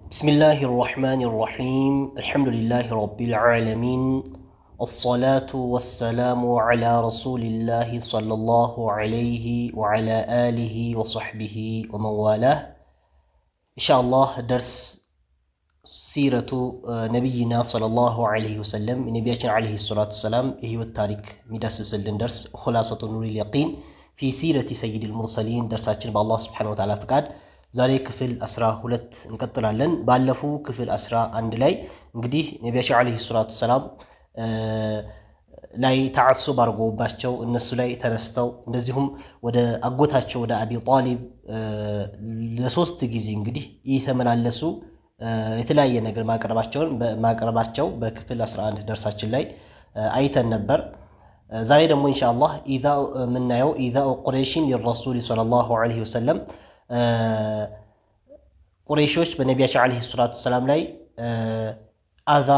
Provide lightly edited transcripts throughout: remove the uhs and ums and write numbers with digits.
بسم الله الرحمن الرحيم الحمد لله رب العالمين الصلاة والسلام على رسول الله صلى الله عليه وعلى آله وصحبه ومن والاه إن شاء الله درس سيرة نبينا صلى الله عليه وسلم نبينا عليه الصلاة والسلام هي التاريخ مدرس سلن درس خلاصة نور اليقين في سيرة سيد المرسلين درساتنا بالله سبحانه وتعالى فقاد ዛሬ ክፍል 12 እንቀጥላለን። ባለፈው ክፍል 11 ላይ እንግዲህ ነብያችን አለይሂ ሰላቱ ሰላም ላይ ተዓሱብ አርጎባቸው እነሱ ላይ ተነስተው እንደዚሁም ወደ አጎታቸው ወደ አቢ ጣሊብ ለሶስት ጊዜ እንግዲህ እየተመላለሱ የተለያየ ነገር ማቅረባቸው በክፍል 11 ደርሳችን ላይ አይተን ነበር። ዛሬ ደግሞ ኢንሻአላህ ምናየው ኢዛ ቁረይሽን ለረሱል ሰለላሁ ዐለይሂ ወሰለም ቁረይሾች በነቢያችን አለይሂ ሰላቱ ሰላም ላይ አዛ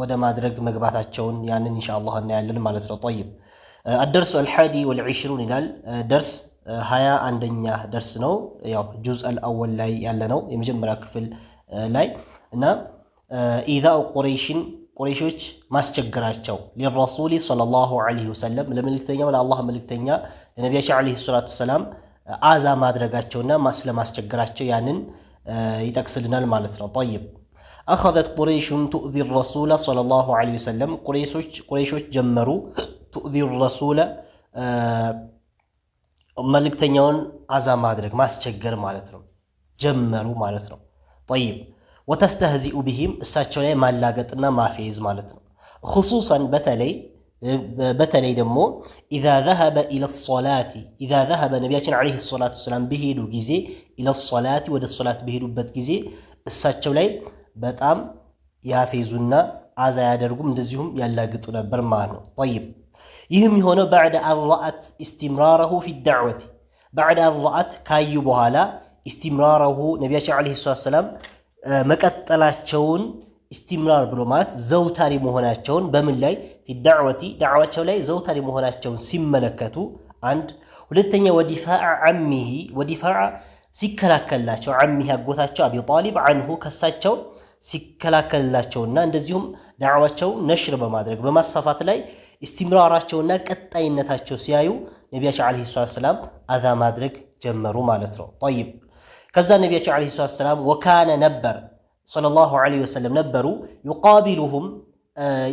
ወደ ማድረግ መግባታቸውን ያንን ኢንሻአላህ እናያለን ማለት ነው። طيب الدرس الحادي والعشرون ይላል ደርስ 21ኛ ደርስ ነው። ያው ጁዝ አልአወል ላይ ያለ ነው የመጀመሪያ ክፍል ላይ እና ኢዛ ቁረይሾች ማስቸገራቸው ለረሱል ሰለላሁ ዐለይሂ ወሰለም ለመልእክተኛው ለአላህ መልእክተኛ ለነቢያችን አለይሂ ሰላቱ ሰላም አዛ ማድረጋቸውና ማስለማስቸገራቸው ያንን ይጠቅስልናል ማለት ነው። طيب اخذت قريش تؤذي الرسول صلى الله عليه وسلم قريشዎች ጀመሩ تؤذي الرسول መልእክተኛውን አዛ ማድረግ ማስቸገር ማለት ነው ጀመሩ ማለት ነው። طيب وتستهزئ بهم እሳቸው ላይ ማላገጥና ማፌዝ ማለት ነው። خصوصا በተለይ ደግሞ اذا ذهب الى الصلاه اذا ذهب ነብያችን አለይሂ ሰላቱ ሰላም በሄዱ ጊዜ الى الصلاه ወደ ሶላት በሄዱበት ጊዜ እሳቸው ላይ በጣም ያፌዙና አዛ ያደርጉም እንደዚሁም ያላግጡ ነበር ማለት ነው። طيب ይህም የሆነው بعد ان رأت استمراره في الدعوه بعد ان رأت ካዩ በኋላ استمراره ነብያችን አለይሂ ሰላቱ ሰላም መቀጠላቸውን استمرار ብሎ ማለት ዘውታሪ መሆናቸውን በምን ላይ في دعوته ላይ ዘውታሪ መሆናቸውን ሲመለከቱ አንድ ሁለተኛ ወዲፋዕ ሲከላከላቸው عمه አጎታቸው አቢ ጣሊብ عنه ከሳቸው ሲከላከላቸውና እንደዚሁም ዳዕዋቸው ነሽር በማድረግ በማስፋፋት ላይ استمرارቸውና ቀጣይነታቸው ሲያዩ ነብያችን አለይሂ ሰላም አዛ ማድረግ ጀመሩ ማለት ነው። طيب ከዛ ነብያችን አለይሂ ሰላም ወካነ ነበር ሰለላሁ ዐለይሂ ወሰለም ነበሩ ይቃቢሉሁም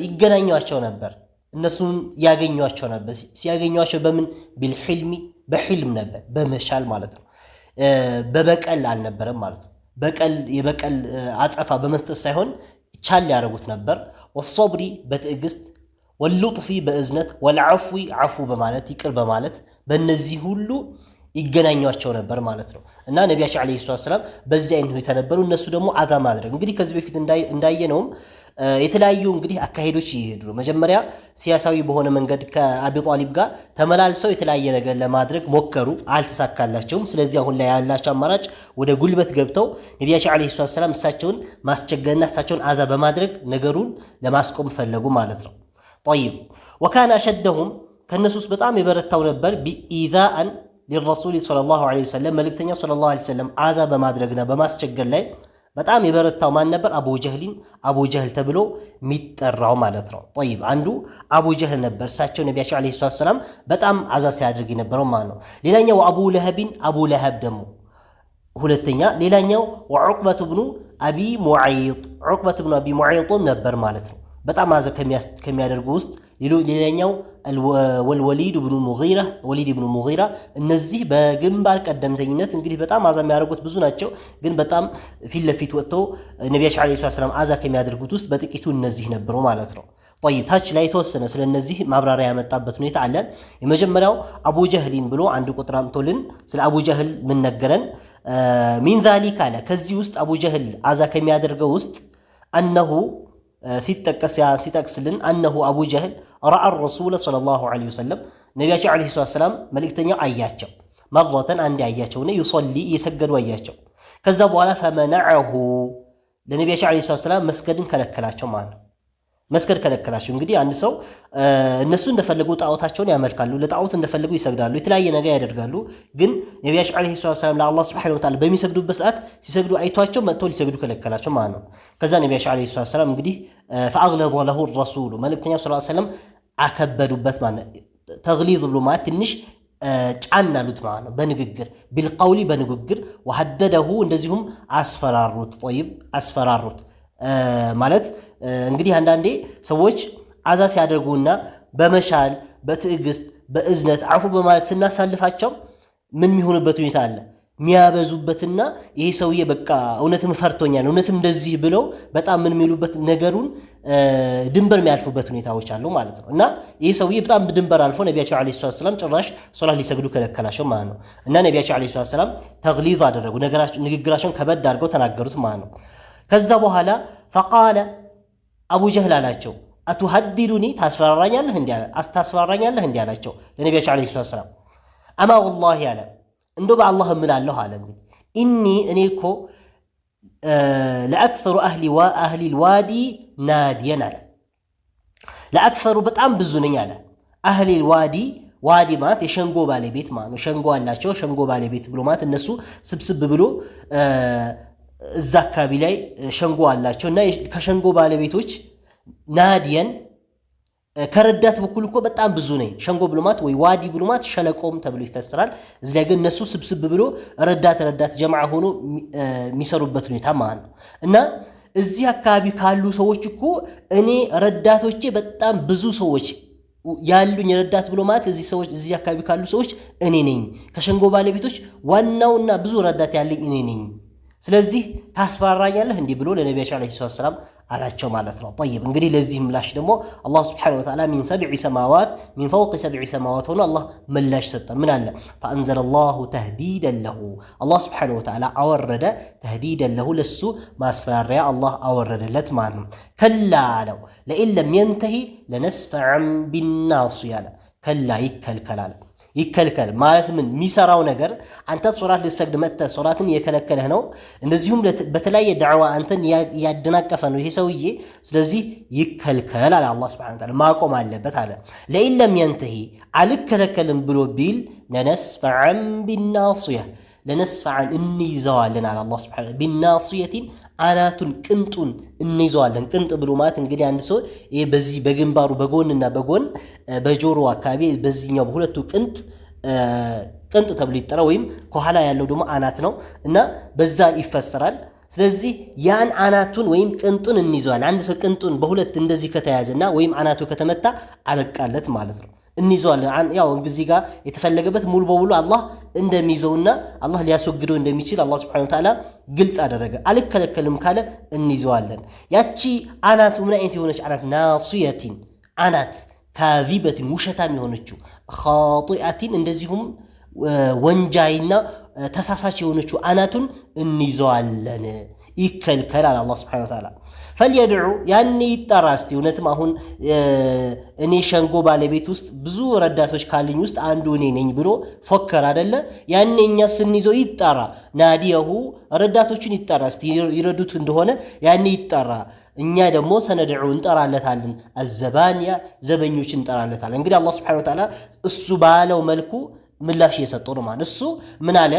ይገናኟቸው ነበር እነሱን ያገኟቸው ነበር ሲያገኟቸው በምን ቢልሂልሚ በሂልም ነበር በመሻል ማለት ነው። በበቀል አልነበረም ማለት ነው። የበቀል አጸፋ በመስጠት ሳይሆን ቻል ያደርጉት ነበር። ወሶብሪ በትዕግስት ወልጥፊ በእዝነት ወልዓፍዊ ዓፉ በማለት ይቅር በማለት በእነዚህ ሁሉ ይገናኟቸው ነበር ማለት ነው። እና ነብያችን አለይሂ ሰላም በዚህ አይነት ሁኔታ ነበሩ። እነሱ ደግሞ አዛ ማድረግ እንግዲህ ከዚህ በፊት እንዳየነውም የተለያዩ እንግዲህ አካሄዶች ይሄዱ መጀመሪያ ሲያሳዊ በሆነ መንገድ ከአቢ ጣሊብ ጋር ተመላልሰው የተለያየ ነገር ለማድረግ ሞከሩ፣ አልተሳካላቸውም። ስለዚህ አሁን ላይ ያላቸው አማራጭ ወደ ጉልበት ገብተው ነብያችን አለይሂ ሰላም እሳቸውን ማስቸገርና እሳቸውን አዛ በማድረግ ነገሩን ለማስቆም ፈለጉ ማለት ነው። طيب وكان اشدهم ከነሱስ በጣም የበረታው ነበር بإيذاء للرسول صلى الله عليه وسلم መልእክተኛ صلى الله عليه وسلم አዛ በማድረግና በማስቸገር ላይ በጣም የበረታው ማን ነበር? አቡ ጀህል ተብሎ የሚጠራው ማለት ነው። طيب አንዱ አቡ ጀህል ነበር። እሳቸው ነብያችን አለይሂ ሰላም በጣም አዛ ሲያደርግ የነበረው ማለት ነው። ሌላኛው አቡ ለሀብ ደግሞ ሁለተኛ። ሌላኛው ወዑቅበቱ ብኑ አቢ ሙዓይጥ ነበር ማለት ነው። በጣም አዛ ከሚያደርጉ ውስጥ ሌላኛው ወልወሊድ ኢብኑ ሙጊራ እነዚህ በግንባር ቀደምተኝነት እንግዲህ በጣም አዛ የሚያደርጉት ብዙ ናቸው። ግን በጣም ፊት ለፊት ወጥተው ነብያችን አለይሂ ሰላም አዛ ከሚያደርጉት ውስጥ በጥቂቱ እነዚህ ነበሩ ማለት ነው። طيب ታች ላይ ተወሰነ ስለነዚህ ማብራሪያ ያመጣበት ሁኔታ አለ። የመጀመሪያው አቡ ጀህሊን ብሎ አንድ ቁጥር አምጥቶልን ስለ አቡ ጀህል ምን ነገረን? ሚን ዛሊካ አለ ከዚህ ውስጥ አቡ ጀህል አዛ ከሚያደርገው ውስጥ አነሁ ሲጠቅስልን አነሁ አቡ ጀህል ረአ ረሱል ሰለላሁ ዐለይሂ ወሰለም ነብያችን አለይሂ ሰላም መልእክተኛው አያቸው መረተን አንድ አያቸውና ይصلي እየሰገዱ አያቸው። ከዛ በኋላ ፈመነዐሁ ለነብያችን አለይሂ ሰላም መስገድን ከለከላቸው ማለት ነው። መስገድ ከለከላቸው። እንግዲህ አንድ ሰው እነሱ እንደፈለጉ ጣዖታቸውን ያመልካሉ፣ ለጣዖት እንደፈለጉ ይሰግዳሉ፣ የተለያየ ነገር ያደርጋሉ። ግን ነቢያችን ዓለይሂ ሰላም ለአላህ ሱብሓነሁ ወተዓላ በሚሰግዱበት ሰዓት ሲሰግዱ አይቷቸው መጥተው ሊሰግዱ ከለከላቸው ማለት ነው። ከዛ ነቢያችን ዓለይሂ ሰላም እንግዲህ ፈአግለظ ለሁ ረሱሉ መልእክተኛው ሰለላሁ ዐለይሂ ወሰለም አከበዱበት ማለት ነው። ተግሊዝ ብሎ ማለት ትንሽ ጫን አሉት ማለት ነው በንግግር ቢልቀውሊ በንግግር ወሐደደሁ እንደዚሁም አስፈራሩት። ጠይብ አስፈራሩት ማለት እንግዲህ አንዳንዴ ሰዎች አዛ ሲያደርጉና በመሻል በትዕግስት በእዝነት አፉ በማለት ስናሳልፋቸው ምን የሚሆንበት ሁኔታ አለ የሚያበዙበትና ይሄ ሰውዬ በቃ እውነትም ፈርቶኛል እውነትም እንደዚህ ብለው በጣም ምን የሚሉበት ነገሩን ድንበር የሚያልፉበት ሁኔታዎች አሉ ማለት ነው። እና ይሄ ሰውዬ በጣም ድንበር አልፎ ነቢያችን ዓለይሂ ሰላም ጭራሽ ሶላት ሊሰግዱ ከለከላቸው ማለት ነው። እና ነቢያችን ዓለይሂ ሰላም ተግሊዝ አደረጉ፣ ንግግራቸውን ከበድ አድርገው ተናገሩት ማለት ነው። ከዛ በኋላ ፈቃለ አቡ ጀህል አላቸው አቱሀዲዱኒ ታስፈራራኛለህ እንዲህ አላቸው ለነቢያችን ዓለይሂ ሰላም። አማ ወላሂ አለ እንደው በአላህ እምላለሁ አለ እንግዲህ እኔ እኮ ለአክሰሩ አህሊ ልዋዲ ናዲየን አለ ለአክሰሩ በጣም ብዙ ነኝ አለ አህሊ ልዋዲ ዋዲ ማለት የሸንጎ ባለቤት ማለት ነው። ሸንጎ አላቸው። ሸንጎ ባለቤት ብሎ ማለት እነሱ ስብስብ ብሎ እዛ አካባቢ ላይ ሸንጎ አላቸው እና ከሸንጎ ባለቤቶች ናዲየን ከረዳት በኩል እኮ በጣም ብዙ ነኝ። ሸንጎ ብሎ ማለት ወይ ዋዲ ብሎ ማለት ሸለቆም ተብሎ ይፈሰራል። እዚህ ላይ ግን እነሱ ስብስብ ብሎ ረዳት ጀማዓ ሆኖ የሚሰሩበት ሁኔታ ማለት ነው። እና እዚህ አካባቢ ካሉ ሰዎች እኮ እኔ ረዳቶቼ በጣም ብዙ ሰዎች ያሉኝ ረዳት ብሎ ማለት እዚህ አካባቢ ካሉ ሰዎች እኔ ነኝ። ከሸንጎ ባለቤቶች ዋናውና ብዙ ረዳት ያለኝ እኔ ነኝ። ስለዚህ ታስፈራራኛለህ እንዲህ ብሎ ለነቢያችን ዓለይሂ ሰላም አላቸው ማለት ነው። ጠይብ እንግዲህ ለዚህ ምላሽ ደግሞ አላህ ሱብሓነሁ ወተዓላ ሚን ፈውቂ ሰብዒ ሰማዋት ሆኖ አላህ ምላሽ ሰጠ። ምን አለ? ፈአንዘለላሁ ተህዲደን ለሁ አላህ ሱብሓነሁ ወተዓላ አወረደ ተህዲደን ለሁ ለሱ ማስፈራሪያ አላህ አወረደለት ማለት ነው። ከላ አለው ለኢን ለም የንተሂ ለነስፈዐን ቢናስያ አለ። ከላ ይከልከል ማለት ምን የሚሰራው ነገር አንተ ሶላት ልትሰግድ መጥተህ ሶላትን እየከለከለህ ነው። እንደዚሁም በተለያየ ዳዕዋ አንተን ያደናቀፈ ነው ይሄ ሰውዬ። ስለዚህ ይከልከል አለ አላህ ሱብሓነሁ ወተዓላ ማቆም አለበት አለ። ለኢን ለም የንተሂ አልከለከልም ብሎ ቢል ለነስፈዐን ቢናስያ ለነስፈዐን እንይዘዋለን አለ አላህ ሱብሓነሁ ወተዓላ ቢናስየቲን አናቱን ቅንጡን እንይዘዋለን። ቅንጥ ብሎ ማለት እንግዲህ አንድ ሰው ይሄ በዚህ በግንባሩ በጎንና በጎን በጆሮ አካባቢ በዚህኛው በሁለቱ ቅንጥ ተብሎ ይጠራ ወይም ከኋላ ያለው ደግሞ አናት ነው እና በዛ ይፈሰራል። ስለዚህ ያን አናቱን ወይም ቅንጡን እንይዘዋለን። አንድ ሰው ቅንጡን በሁለት እንደዚህ ከተያዘና ወይም አናቱ ከተመታ አበቃለት ማለት ነው። እንይዘዋለን። ያው እዚህ ጋር የተፈለገበት ሙሉ በሙሉ አላህ እንደሚይዘውና አላህ ሊያስወግደው እንደሚችል አላህ ሱብሓነሁ ወተዓላ ግልጽ አደረገ። አልከለከልም ካለ እንይዘዋለን። ያቺ አናቱ ምን አይነት የሆነች አናት? ናስየቲን አናት ካዚበቲን ውሸታም የሆነችው ኻጢአቲን እንደዚሁም ወንጃይና ተሳሳች የሆነችው አናቱን እንይዘዋለን። ይከልከላል አላህ ሱብሓነሁ ወተዓላ። ፈልየድዑ ያኔ ይጠራ እስቲ እውነትም አሁን እኔ ሸንጎ ባለቤት ውስጥ ብዙ ረዳቶች ካሉኝ ውስጥ አንዱ እኔ ነኝ ብሎ ፎከር አይደለ? ያኔ እኛ ስንይዘው ይጠራ። ናዲየሁ ረዳቶችን ይጠራ እስቲ ይረዱት እንደሆነ ያኔ ይጠራ። እኛ ደግሞ ሰነድዑ እንጠራለታለን። አዘባንያ ዘበኞችን እንጠራለታለን። እንግዲህ አላህ ሱብሓነሁ ወተዓላ እሱ ባለው መልኩ ምላሽ እየሰጠው ነው ማለት እሱ ምን አለ?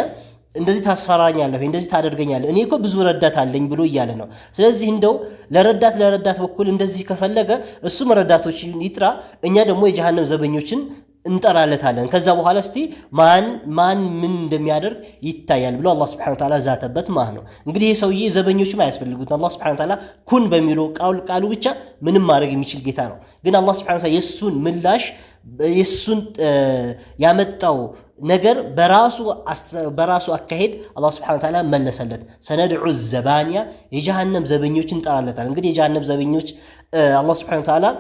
እንደዚህ ታስፈራኛለህ እንደዚህ ታደርገኛለህ እኔ እኮ ብዙ ረዳት አለኝ ብሎ እያለ ነው። ስለዚህ እንደው ለረዳት በኩል እንደዚህ ከፈለገ እሱም ረዳቶችን ይጥራ፣ እኛ ደግሞ የጀሃነም ዘበኞችን እንጠራለታለን። ከዛ በኋላ እስቲ ማን ምን እንደሚያደርግ ይታያል ብሎ አላህ Subhanahu Wa Ta'ala ዛተበት ማለት ነው። እንግዲህ ይሄ ሰውዬ ዘበኞችም አያስፈልጉትም። አላህ Subhanahu Wa Ta'ala ኩን በሚለው ቃሉ ብቻ ምንም ማድረግ የሚችል ጌታ ነው። ግን አላህ Subhanahu Wa Ta'ala የሱን ምላሽ የሱን ያመጣው ነገር በራሱ አካሄድ አላህ Subhanahu Wa Ta'ala መለሰለት። ሰነድዑ ዘባንያ የጀሃነም ዘበኞችን እንጠራለታል። እንግዲህ የጀሃነም ዘበኞች አላህ Subhanahu Wa Ta'ala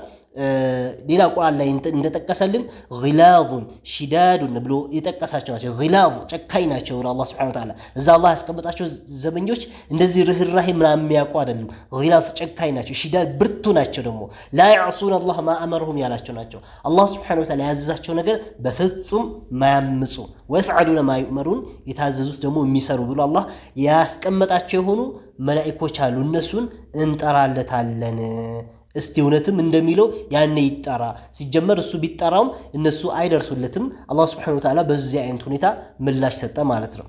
ሌላ ቁርአን ላይ እንደተጠቀሰልን ግላዙን ሽዳዱን ብሎ የጠቀሳቸው ናቸው። ግላዝ ጨካኝ ናቸው አላህ Subhanahu Wa Ta'ala እዛ አላህ ያስቀመጣቸው ዘበኞች እንደዚህ ርህራሄ ምናምን የሚያውቁ አይደለም። ግላዝ ጨካኝ ናቸው፣ ሽዳድ ብርቱ ናቸው። ደግሞ ላ يعصون الله ما امرهم ያላቸው ናቸው። አላህ Subhanahu Wa Ta'ala ያዘዛቸው ነገር በፍጹም ማያምፁ ወይፈعلون ما يؤمرون የታዘዙት ደግሞ የሚሰሩ ብሎ አላህ ያስቀመጣቸው የሆኑ መላእክቶች አሉ። እነሱን እንጠራለታለን እስቲ እውነትም እንደሚለው ያኔ ይጣራ ሲጀመር እሱ ቢጣራውም እነሱ አይደርሱለትም አላህ Subhanahu Wa Ta'ala በዚህ አይነት ሁኔታ ምላሽ ሰጠ ማለት ነው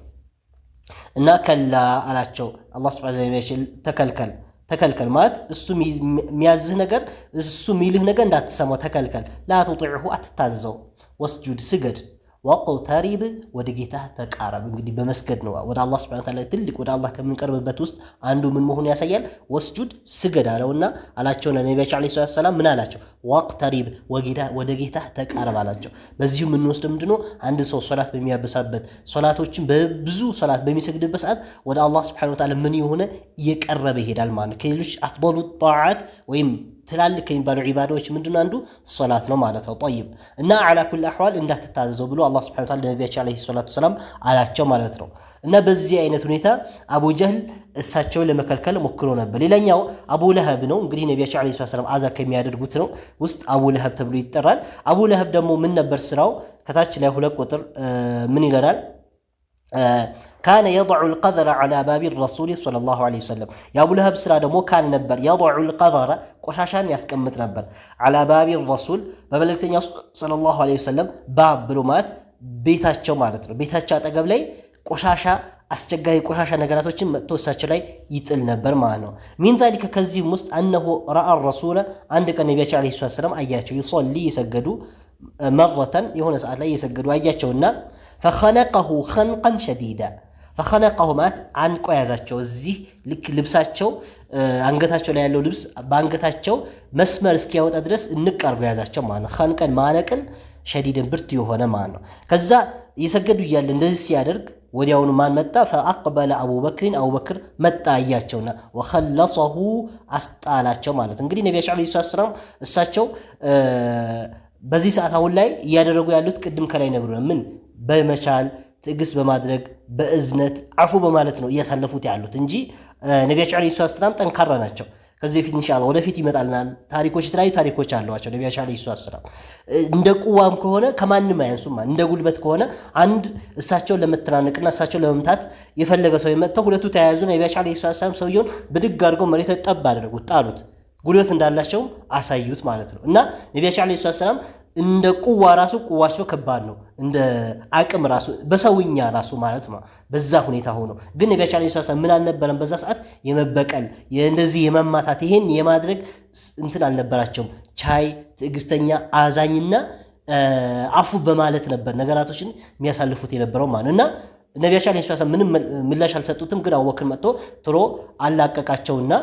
እና ከላ አላቸው አላህ Subhanahu Wa Ta'ala ተከልከል ማለት እሱ የሚያዝህ ነገር እሱ የሚልህ ነገር እንዳትሰማው ተከልከል ላ ተطيعه አትታዘዘው ወስጁድ ስገድ ወቅተሪብ ወደ ጌታ ተቃረብ እንግዲህ በመስገድ ነው ወደ አላህ Subhanahu Wa Ta'ala ትልቅ ወደ አላህ ከምንቀርብበት ውስጥ አንዱ ምን መሆኑ ያሳያል ወስጁድ ስገድ አለውና አላቸው ለነብያችን አለይሂ ሰላም ምን አላቸው ወቅተሪብ ወደ ጌታ ተቃረብ አላቸው በዚሁ ምን ወስደ ምንድነው አንድ ሰው ሶላት በሚያበሳበት ሶላቶችን በብዙ ሶላት በሚሰግድበት ሰዓት ወደ አላህ Subhanahu Wa Ta'ala ምን የሆነ እየቀረበ ይሄዳል ማለት ከሌሎች አፍضل الطاعات ወይም ትላልቅ የሚባሉ ዒባዳዎች ምንድነው አንዱ ሶላት ነው ማለት ነው طيب እና على كل احوال እንዳትታዘዘው ብሎ አላህ Subhanahu Wa Ta'ala ነብያችን አለይሂ ሰላም አላቸው ማለት ነው እና በዚህ አይነት ሁኔታ አቡ ጀህል እሳቸው ለመከልከል ሞክሮ ነበር ሌላኛው አቡ ለሀብ ነው እንግዲህ ነብያችን አለይሂ ሰላም አዛ ከሚያደርጉት ነው ውስጥ አቡ ለሀብ ተብሎ ይጠራል አቡ ለሀብ ደግሞ ምን ነበር ስራው ከታች ላይ 2 ቁጥር ምን ይላል كان يضع القذر على باب الرسول صلى الله عليه وسلم يا ابو لهب سرا دمو كان نبر يضع القذر ቆሻሻን ያስቀምጥ ነበር على باب الرسول በመልእክተኛ صلى الله عليه وسلم باب ብሉማት ቤታቸው ማለት ነው ቤታቸው አጠገብ ላይ ቆሻሻ አስቸጋሪ ቆሻሻ ነገራቶችን መጥቶሳቸው ላይ ይጥል ነበር ማለት ነው ሚን ذلك ከዚህ ውስጥ انه راى الرسول አንድ ቀን ነብያችን አለይሂ ሰላም አያቸው ይصلي ይሰገዱ مرة የሆነ ሰዓት ላይ ይሰገዱ አያቸውና فخنقه خنقا شديدا فخنقه ማለት አንቆ ያዛቸው እዚህ ልክ ልብሳቸው አንገታቸው ላይ ያለው ልብስ ባንገታቸው መስመር እስኪያወጣ ድረስ እንቀርቡ ያዛቸው ማለት ነው خنقን ማነቅን شديدን ብርቱ የሆነ ማለት ነው ከዛ ይሰገዱ ይያል እንደዚህ ሲያደርግ ወዲያውኑ ማን መጣ فاقبل ابو بكر መጣ አያቸውና وخلصه አስጣላቸው ማለት እንግዲህ ነብያችን አለይሂ ሰላም እሳቸው በዚህ ሰዓት አሁን ላይ ያደረጉ ያሉት ቅድም ከላይ ነግሩና ምን በመቻል ትግስ በማድረግ በእዝነት አፉ በማለት ነው ያሳለፉት ያሉት እንጂ ነብያችን አለይሂ ሰላም ጠንካራ ናቸው ከዚህ ፊት ኢንሻአላህ ወደፊት ይመጣልናል ታሪኮች ላይ ታሪኮች አሏቸው ነብያችን አለይሂ ሰላም እንደ ቁዋም ከሆነ ከማንም አያንሱም እንደ ጉልበት ከሆነ አንድ እሳቸው ለመተናነቅና እሳቸው ለመምታት የፈለገ ሰው የመጣው ሁለቱ ተያያዙ ነብያችን አለይሂ ሰላም ሰውየውን ብድግ አድርገው መሬት ጠብ አደረጉት ጣሉት ጉልበት እንዳላቸው አሳዩት ማለት ነው እና ነብያችን አለይሂ ሰላም እንደ ቁዋ ራሱ ቁዋቸው ከባድ ነው እንደ አቅም ራሱ በሰውኛ ራሱ ማለት ነው በዛ ሁኔታ ሆኖ ግን ነብያችን አለይሂ ሰላም ምን አልነበረም በዛ ሰዓት የመበቀል እንደዚህ የመማታት ይሄን የማድረግ እንትን አልነበራቸውም ቻይ ትዕግስተኛ አዛኝና አፉ በማለት ነበር ነገራቶችን የሚያሳልፉት የነበረው ማለት እና ነብያችን አለይሂ ሰላም ምንም ምላሽ አልሰጡትም ግን አቡበክር መጥቶ ትሮ አላቀቃቸውና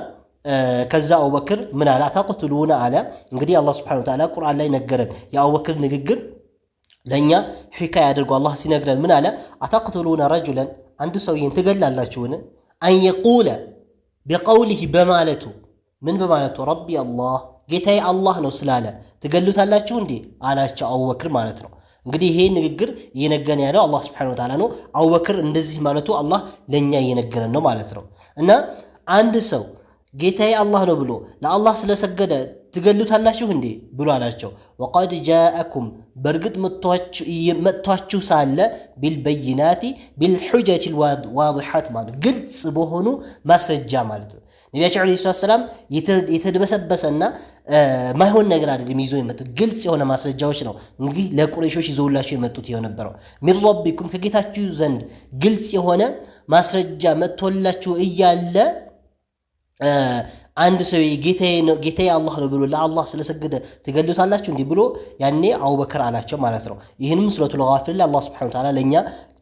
ከዛ አቡበክር ምን አለ አታقتلون አለ እንግዲህ አላህ Subhanahu Wa Ta'ala ቁርአን ላይ ነገረን የአቡበክር ንግግር ለኛ ሒካያ አድርጎ አላህ ሲነግረን ምን አለ አታقتلون رجلا አንድ ሰውዬን ትገላላችሁን አን يقول بقوله በማለቱ ምን በማለቱ ربي الله ጌታዬ አላህ ነው ስላለ ትገሉታላችሁ እንዴ አላቸው አቡበክር ማለት ነው እንግዲህ ይሄ ንግግር እየነገረን ያለው አላህ Subhanahu Wa Ta'ala ነው አቡበክር እንደዚህ ማለቱ አላህ ለኛ እየነገረን ነው ማለት ነው እና አንድ ሰው ጌታዬ አላህ ነው ብሎ ለአላህ ስለሰገደ ትገሉታላችሁ እንዴ ብሎ አላቸው وقد جاءكم በርግጥ መጥቷችሁ ሳለ بالبينات بالحجج الواضحات ማለት ግልጽ በሆኑ ማስረጃ ማለት ነው ነብያችን አለይሂ ሰላም የተደበሰበሰና ማይሆን ነገር አይደለም ይዞ የመጡት ግልጽ የሆነ ማስረጃዎች ነው እንግዲህ ለቁረይሾች ይዘውላችሁ የመጡት የነበረው من ربكم ከጌታችሁ ዘንድ ግልጽ የሆነ ማስረጃ መጥቶላችሁ እያለ አንድ ሰው ጌታዬ አላህ ነው ብሎ ለአላህ ስለሰገደ ትገሉታላችሁ እንዴ ብሎ ያኔ አቡበክር አላቸው ማለት ነው ይሄንም ሱረቱል ጋፊር ላይ አላህ Subhanahu Wa Ta'ala ለኛ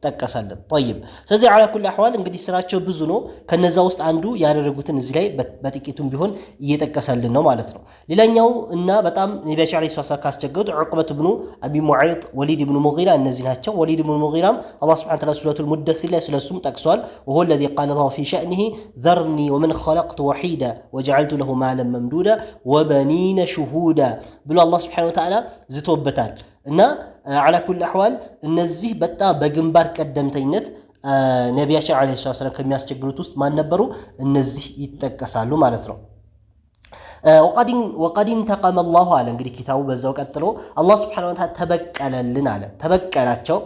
ተጠቀሰልን طيب ስለዚህ على كل احوال እንግዲህ ስራቸው ብዙ ነው ከነዛ ውስጥ አንዱ ያደረጉትን እዚህ ላይ በጥቂቱም ቢሆን እየተጠቀሰልን ነው ማለት ነው ሌላኛው እና በጣም ነብያችን አለይሂ ሰላም ካስቸገሩት ዑቅበት ኢብኑ አቢ ሙዓይጥ ወሊድ ኢብኑ ሙጊራ እነዚህ ናቸው ወሊድ ኢብኑ ሙጊራ አላህ Subhanahu Wa Ta'ala ሱረቱል ሙደሲር ላይ ስለሱም ጠቅሷል وهو الذي قال له في شأنه ذرني ومن خلقت وحيدا وجعلت له مالا ممدودا وبنين شهودا ብሎ አላህ Subhanahu Wa Ta'ala ዝቶበታል እና على كل احوال እነዚህ በጣም በግንባር ቀደምተኝነት ነብያችን አለይሂ ሰላም ከሚያስቸግሩት ውስጥ ማን ነበሩ እነዚህ ይተከሳሉ ማለት ነው وقد انتقم الله على እንግዲህ ኪታቡ በዛው ቀጥሎ አላህ Subhanahu Wa Ta'ala ተበቀለልን አለ ተበቀላቸው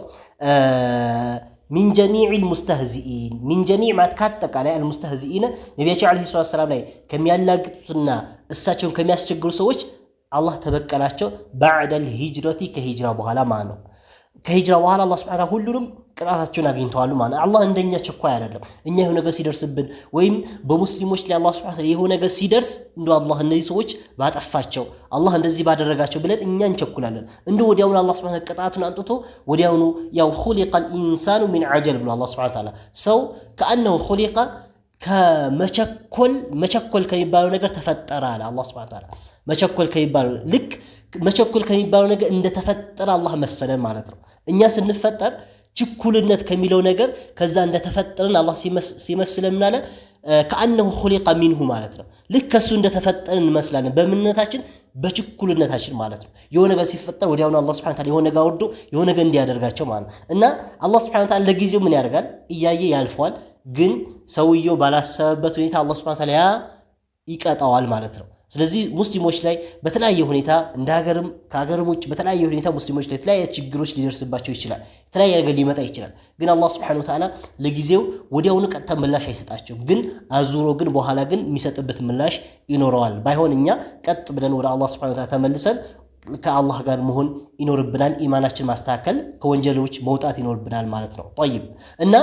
ሚን ጀሚዕል ሙስተህዚኢን ሚን ጀሚዕ ማለት ካጠቃላይ አልሙስተህዚኢን ነቢያችን ዓለይሂ ሰላቱ ወሰላም ላይ ከሚያላግጡትና እሳቸውን ከሚያስቸግሩ ሰዎች አላህ ተበቀላቸው። ባዕደል ሂጅረቲ ከሂጅራ በኋላ ማለት ነው። ከሂጅራ በኋላ አላህ ሱብሓነሁ ወተዓላ ሁሉንም ቅጣታቸውን አግኝተዋል ማለት አላህ እንደኛ ቸኳይ አይደለም። እኛ የሆነ ነገር ሲደርስብን ወይም በሙስሊሞች ላይ አላህ ሱብሓነሁ ወተዓላ የሆነ ነገር ሲደርስ እንደው አላህ እነዚህ ሰዎች ባጠፋቸው አላህ እንደዚህ ባደረጋቸው ብለን እኛ እንቸኩላለን። እንደው ወዲያውኑ አላህ ሱብሓነሁ ወተዓላ ቅጣቱን አምጥቶ ወዲያውኑ ያው ኹሊቀል ኢንሳኑ ሚን ዐጀል ብሎ አላህ ሱብሓነሁ ወተዓላ ሰው ከአነሁ ኹሊቀ መቸኮል ከሚባለው ነገር ተፈጠረ አለ አላህ ሱብሓነሁ ወተዓላ። መቸኮል ከሚባለው ልክ መቸኮል ከሚባለው ነገር እንደተፈጠረ አላህ መሰለን ማለት ነው። እኛ ስንፈጠር ችኩልነት ከሚለው ነገር ከዛ እንደተፈጠረን አላህ ሲመስለን ምን አለ ከአነሁ ኹሊቀ ሚንሁ ማለት ነው። ልክ ከሱ እንደተፈጠረን እንመስላለን በምንነታችን በችኩልነታችን ማለት ነው። የሆነ ነገር ሲፈጠር ወዲያውኑ አላህ ሱብሓነሁ ወተዓላ የሆነ ነገር ወርዶ የሆነ ነገር እንዲያደርጋቸው ማለት ነው። እና አላህ ሱብሓነሁ ወተዓላ ለጊዜው ምን ያደርጋል እያየ ያልፈዋል። ግን ሰውየው ባላሰበበት ሁኔታ አላህ ሱብሓነሁ ወተዓላ ይቀጣዋል ማለት ነው። ስለዚህ ሙስሊሞች ላይ በተለያየ ሁኔታ እንደ ሀገርም ከሀገርም ውጭ በተለያየ ሁኔታ ሙስሊሞች ላይ የተለያየ ችግሮች ሊደርስባቸው ይችላል። የተለያየ ነገር ሊመጣ ይችላል። ግን አላህ ሱብሓነሁ ወተዓላ ለጊዜው ወዲያውኑ ቀጥታ ምላሽ አይሰጣቸውም። ግን አዙሮ ግን በኋላ ግን የሚሰጥበት ምላሽ ይኖረዋል። ባይሆን እኛ ቀጥ ብለን ወደ አላህ ሱብሓነሁ ወተዓላ ተመልሰን ከአላህ ጋር መሆን ይኖርብናል። ኢማናችን ማስተካከል ከወንጀሎች መውጣት ይኖርብናል ማለት ነው። ጠይብ እና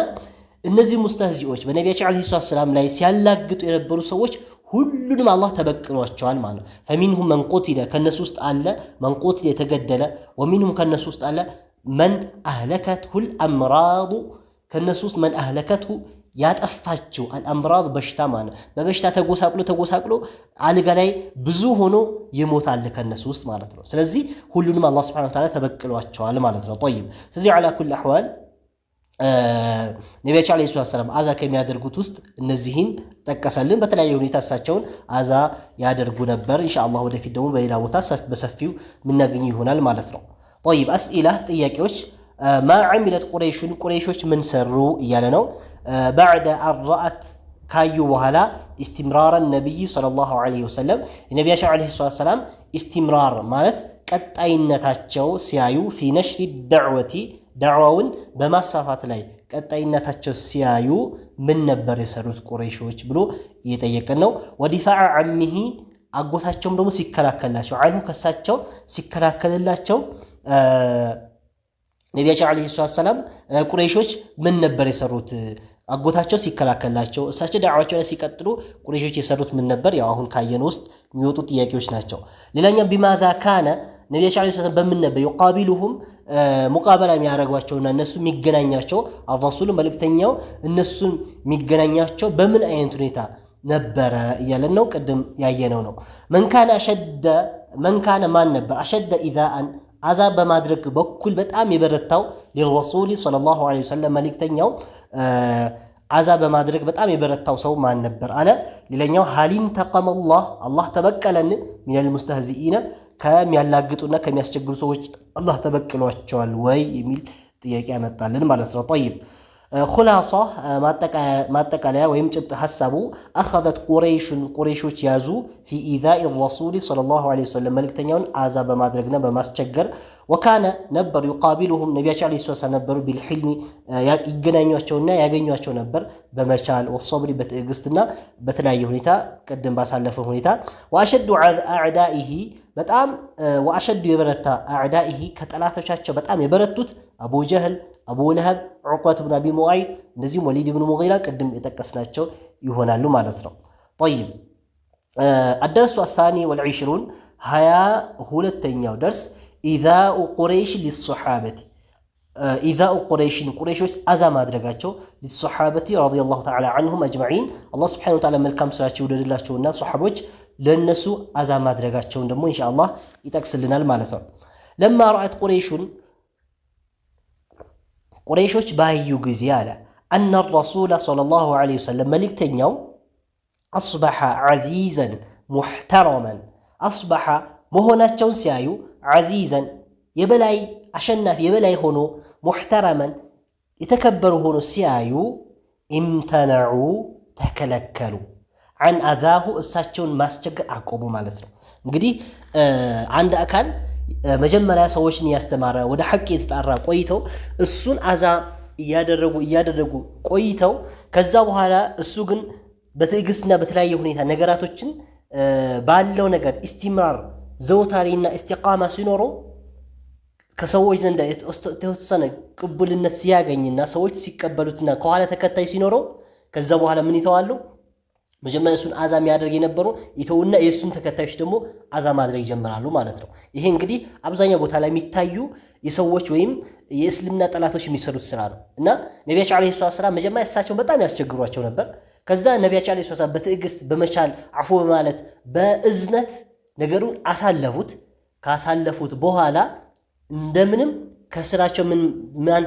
እነዚህ ሙስተህዚዎች በነቢያችን ዓለይሂ ሰላቱ ወሰላም ላይ ሲያላግጡ የነበሩ ሰዎች ሁሉንም አላህ ተበቅሏቸዋል ማለት ነው። ፈሚንሁም መን ቁቲለ ከነሱ ውስጥ አለ መን ቁቲለ የተገደለ ወሚንሁም ከነሱ ውስጥ አለ መን አህለከትሁል አምራዱ ከነሱ ውስጥ መን አህለከትሁ ያጠፋችው አልአምራድ በሽታ ማለት ነው። በበሽታ ተጎሳቅሎ አልጋ ላይ ብዙ ሆኖ ይሞታል ከነሱ ውስጥ ማለት ነው። ስለዚህ ሁሉንም አላህ ሱብሓነሁ ወተዓላ ተበቅሏቸዋል ማለት ነው። ጠይብ ስለዚህ ዐላ ኩሊ አሕዋል ነቢያችን ዓለይሂ ሰላቱ ወሰላም አዛ ከሚያደርጉት ውስጥ እነዚህን ጠቀሰልን። በተለያየ ሁኔታ እሳቸውን አዛ ያደርጉ ነበር። ኢንሻአላህ ወደፊት ደግሞ በሌላ ቦታ በሰፊው የምናገኝ ይሆናል ማለት ነው። ጠይብ አስኢላ ጥያቄዎች ማ ዐሚለት ቁረይሾች ምን ሰሩ እያለ ነው። ባዕደ አርአት ካዩ በኋላ ኢስቲምራር ነቢይ ሰለላሁ ዐለይሂ ወሰለም የነቢያችን ዓለይሂ ሰላቱ ወሰላም ኢስቲምራር ማለት ቀጣይነታቸው ሲያዩ ፊ ነሽሪ ዳዕወቲ ዳዕዋውን በማስፋፋት ላይ ቀጣይነታቸው ሲያዩ ምን ነበር የሰሩት ቁረይሾች ብሎ እየጠየቀን ነው። ወዲፋዕ ዐሚሂ አጎታቸውም ደግሞ ሲከላከልላቸው አንሁ ከሳቸው ሲከላከልላቸው ነቢያችን ዓለይሂ ሰላቱ ወሰላም ቁረይሾች ምን ነበር የሰሩት? አጎታቸው ሲከላከልላቸው እሳቸው ዳዕዋቸው ላይ ሲቀጥሉ ቁረይሾች የሰሩት ምን ነበር? ያው አሁን ካየን ውስጥ የሚወጡ ጥያቄዎች ናቸው። ሌላኛው ቢማዛ ካነ ነቢያችን ዓለይሂ ሰላቱ ወሰላም በምን ነበር ይቃቢሉሁም ሙቃበላ የሚያደርጓቸውና እነሱ የሚገናኛቸው አልረሱሉ መልእክተኛው እነሱን የሚገናኛቸው በምን አይነት ሁኔታ ነበረ እያለን ነው። ቅድም ያየነው ነው። መንካነ ማን ነበር አሸደ ኢዛአን አዛብ በማድረግ በኩል በጣም የበረታው ሊረሱል ሰለላሁ ዐለይሂ ወሰለም መልእክተኛው አዛብ በማድረግ በጣም የበረታው ሰው ማን ነበር አለ። ሌላኛው ሀሊን ተቀመላህ አላህ ተበቀለን ሚነል ሙስተህዚኢነ ከሚያላግጡና ከሚያስቸግሩ ሰዎች አላህ ተበቅሏቸዋል ወይ የሚል ጥያቄ ያመጣልን ማለት ነው። ጠይብ ኹላሳ ማጠቃለያ ወይም ጭብጥ ሐሳቡ አኸዘት ቁረይሾች ያዙ ፊ ኢዛኢ ረሱል ሰለላሁ ዐለይሂ ወሰለም መልእክተኛውን አዛ በማድረግና በማስቸገር ወካነ ነበሩ ዩቃቢሉሁም ነቢያችን ዓለይሂ ሰላም ነበሩ ቢልሒልሚ ይገናኟቸውና ያገኟቸው ነበር በመቻል ወሶብሪ በትዕግስትና በተለያየ ሁኔታ ቅድም ባሳለፈው ሁኔታ ወአሸዱ አዕዳኢሂ በጣም ወአሸዱ የበረታ አዕዳኢሂ ከጠላቶቻቸው በጣም የበረቱት አቡ ጀህል አቡ ለሀብ ዑቅበት ብን አቢ ሙዓይድ እንደዚሁም ወሊድ ብን ሙጊራ ቅድም የጠቀስናቸው ይሆናሉ ማለት ነው። ጠይብ አደርሱ አሳኒ ወልዒሽሩን 22ኛው ደርስ ኢዛኡ ቁረይሽ ሊሶሓበቲ ኢዛኡ ቁረይሾች አዛ ማድረጋቸው ሊሶሓበቲ ረዲየላሁ ተዓላ አንሁም አጅመዒን አላህ ስብሓነሁ ወተዓላ መልካም ስራቸው ይውደድላቸውና ሶሓቦች ለእነሱ አዛ ማድረጋቸውን ደግሞ ኢንሻአላህ ይጠቅስልናል ማለት ነው። ለማ ረአት ቁረይሾች ባዩ ጊዜ አለ አነ ረሱላ ሰለላሁ ዐለይሂ ወሰለም መልእክተኛው አስበሐ ዐዚዘን ሙሕተረመን አስበሐ መሆናቸውን ሲያዩ ዐዚዘን የበላይ አሸናፊ የበላይ ሆኖ ሙሕተረመን የተከበሩ ሆኖ ሲያዩ ኢምተነዑ ተከለከሉ አን አዛሁ እሳቸውን ማስቸገር አቆሙ ማለት ነው። እንግዲህ አንድ አካል መጀመሪያ ሰዎችን ያስተማረ ወደ ሐቅ የተጣራ ቆይተው እሱን አዛ እያደረጉ ቆይተው ከዛ በኋላ እሱ ግን በትዕግስትና በተለያየ ሁኔታ ነገራቶችን ባለው ነገር ኢስቲምራር ዘውታሪና ኢስቲቃማ ሲኖረው ከሰዎች ዘንድ የተወሰነ ቅቡልነት ሲያገኝና ሰዎች ሲቀበሉትና ከኋላ ተከታይ ሲኖረው ከዛ በኋላ ምን ይተዋሉ? መጀመሪያ እሱን አዛ የሚያደርግ የነበረው ይተውና የእሱን ተከታዮች ደግሞ አዛ ማድረግ ይጀምራሉ ማለት ነው። ይሄ እንግዲህ አብዛኛው ቦታ ላይ የሚታዩ የሰዎች ወይም የእስልምና ጠላቶች የሚሰሩት ስራ ነው እና ነቢያችን ዓለይሂ ሰላም መጀመሪያ እሳቸውን በጣም ያስቸግሯቸው ነበር። ከዛ ነቢያችን ዓለይሂ ሰላም በትዕግስት በመቻል አፉ በማለት በእዝነት ነገሩን ካሳለፉት በኋላ እንደምንም ከስራቸው ምን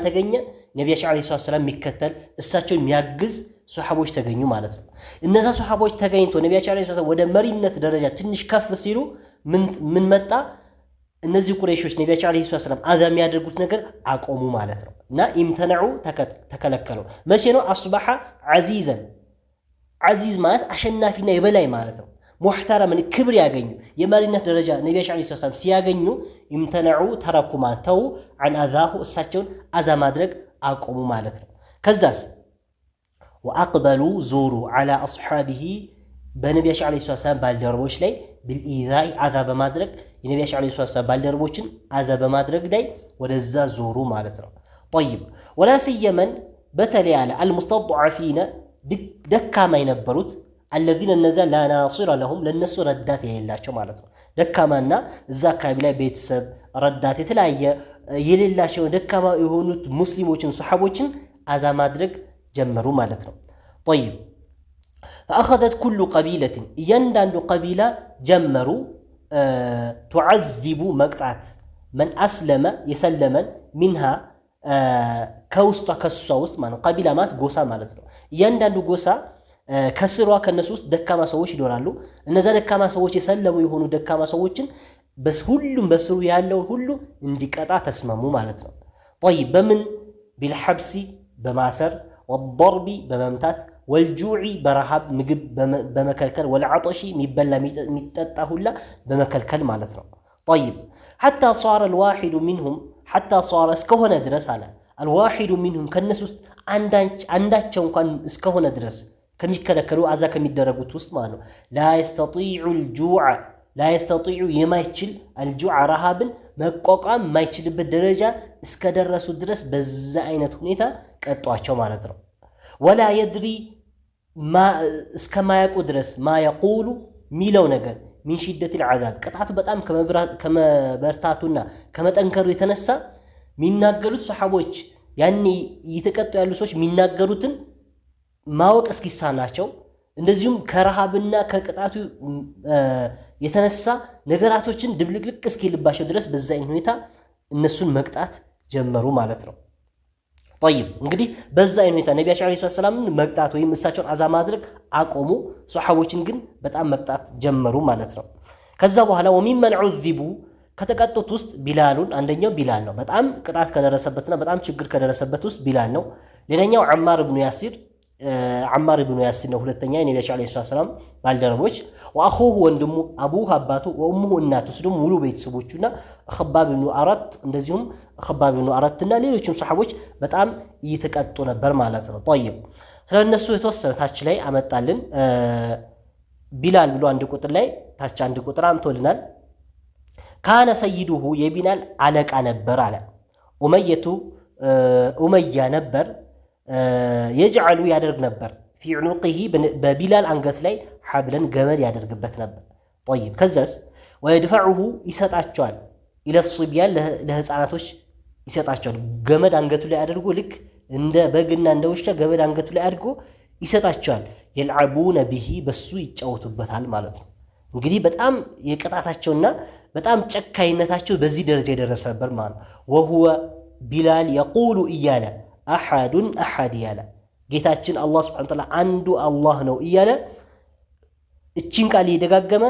ተገኘ? ነቢያችን ዓለይሂ ሰላም የሚከተል እሳቸውን የሚያግዝ ሱሐቦች ተገኙ ማለት ነው። እነዛ ሱሐቦች ተገኝቶ ነቢያችን ዓለይሂ ሰላም ወደ መሪነት ደረጃ ትንሽ ከፍ ሲሉ ምን መጣ? እነዚህ ቁረይሾች ነቢያችን ዓለይሂ ሰላም አዛ የሚያደርጉት ነገር አቆሙ ማለት ነው እና ኢምተነዑ ተከለከሉ። መቼ ነው? አስበሐ ዐዚዘን። ዐዚዝ ማለት አሸናፊና የበላይ ማለት ነው። ሙሕተረምን ክብር ያገኙ የመሪነት ደረጃ ነቢያችን ዓለይሂ ሰላም ሲያገኙ ኢምተነዑ ተረኩ ማለት ተው ዐን አዛሁ እሳቸውን አዛ ማድረግ አቆሙ ማለት ነው። ከዛስ ወአቅበሉ ዞሩ ዐላ አስሓቢሂ በነቢያችን ዓለይሂ ሰላም ባልደረቦች ላይ ብልኢዛኢ አዛ በማድረግ የነቢያችን ዓለይሂ ሰላም ባልደረቦችን አዛ በማድረግ ላይ ወደዛ ዞሩ ማለት ነው። ጠይብ ወላ ስየመን በተለይ አለ አልሙስተድዐፊነ ደካማ የነበሩት አለዚነ እነዛ ላ ናሲረ ለሁም ለነሱ ረዳት የሌላቸው ማለት ነው። ደካማና እዛ አካባቢ ላይ ቤተሰብ ረዳት የተለያየ የሌላቸው ደካማ የሆኑት ሙስሊሞችን ሱሐቦችን አዛ ማድረግ ጀመሩ ማለት ነው። ጠይብ ፈአኸዘት ኩሉ ቀቢለትን እያንዳንዱ ቀቢላ ጀመሩ ቱዐዚቡ መቅጣት መን አስለመ የሰለመን ሚንሃ ከውስጧ ከሷ ውስጥ ማለት ቀቢላ ማለት ጎሳ ማለት ነው። እያንዳንዱ ጎሳ ከስሯ ከነሱ ውስጥ ደካማ ሰዎች ይኖራሉ። እነዛ ደካማ ሰዎች የሰለሙ የሆኑ ደካማ ሰዎችን ሁሉም በስሩ ያለውን ሁሉ እንዲቀጣ ተስማሙ ማለት ነው። ጠይብ በምን ቢልሐብሲ በማሰር ወደርቢ በመምታት ወልጁዒ በረሃብ ምግብ በመከልከል ወልዓጠሺ የሚበላ የሚጠጣ ሁላ በመከልከል ማለት ነው። ጠይብ ሐታ ሷረ አልዋሒዱ ሚንሁም ሐታ ሷረ እስከሆነ ድረስ አለ አልዋሒዱ ሚንሁም ከነሱ ውስጥ አንዳቸው እንኳን እስከሆነ ድረስ ከሚከለከሉ አዛ ከሚደረጉት ውስጥ ማለት ነው ላ የስተጢዑ የማይችል አልጁዕ ረሃብን መቋቋም የማይችልበት ደረጃ እስከደረሱ ድረስ በዛ አይነት ሁኔታ ቀጧቸው ማለት ነው። ወላ የድሪ እስከማያውቁ ድረስ ማ የቁሉ ሚለው ነገር ሚን ሽደት ልዓዛብ ቅጣቱ በጣም ከመበርታቱና ከመጠንከሩ የተነሳ የሚናገሩት ሰሓቦች ያኔ እየተቀጡ ያሉ ሰዎች የሚናገሩትን ማወቅ እስኪሳናቸው እንደዚሁም ከረሃብና ከቅጣቱ የተነሳ ነገራቶችን ድብልቅልቅ እስኪልባቸው ድረስ በዛ አይነት ሁኔታ እነሱን መቅጣት ጀመሩ ማለት ነው። ጠይብ እንግዲህ በዛ አይነት ሁኔታ ነቢያችን ዓለይሂ ሰላምን መቅጣት ወይም እሳቸውን አዛ ማድረግ አቆሙ። ሱሐቦችን ግን በጣም መቅጣት ጀመሩ ማለት ነው። ከዛ በኋላ ወሚመን ዑዚቡ ከተቀጡት ውስጥ ቢላሉን አንደኛው ቢላል ነው። በጣም ቅጣት ከደረሰበትና በጣም ችግር ከደረሰበት ውስጥ ቢላል ነው። ሌላኛው ዓማር ብኑ ያሲር ነው። ሁለተኛ የነቢያችን ዓለይሂ ሰላም ባልደረቦች ወአኹሁ ወንድሙ አቡሁ አባቱ ወኡሙሁ እናቱ ደግሞ ሙሉ ቤተሰቦቹና ኸባብ ብኑ አረት እንደዚሁም ኸባብ ብኑ አረትና ሌሎችም ሰሓቦች በጣም እየተቀጡ ነበር ማለት ነው። ጠይብ ስለነሱ የተወሰነ ታች ላይ አመጣልን። ቢላል ብሎ አንድ ቁጥር ላይ ታች አንድ ቁጥር አምቶልናል። ካነ ሰይዱሁ የቢላል አለቃ ነበር አለ። ኡመያ ነበር የጅዓሉ ያደርግ ነበር ፊ ዑኑቂሂ በቢላል አንገት ላይ ሐብለን ገመድ ያደርግበት ነበር። ጠይብ ከዛስ ወየድፈዑሁ ይሰጣቸዋል ኢለ ሱብያን ለህፃናቶች ይሰጣቸዋል። ገመድ አንገቱ ላይ አድርጎ ልክ እንደ በግና እንደ ውሻ ገመድ አንገቱ ላይ አድርጎ ይሰጣቸዋል። የልዓቡነ ቢሂ በሱ ይጫወቱበታል ማለት ነው። እንግዲህ በጣም የቅጣታቸውና በጣም ጨካይነታቸው በዚህ ደረጃ የደረሰ ነበር ማለት ነው። ወሁወ ቢላል የቁሉ እያለ አሐዱን አሐድ እያለ ጌታችን አላህ ሱብሓነሁ ወተዓላ አንዱ አላህ ነው እያለ እቺን ቃል እየደጋገመ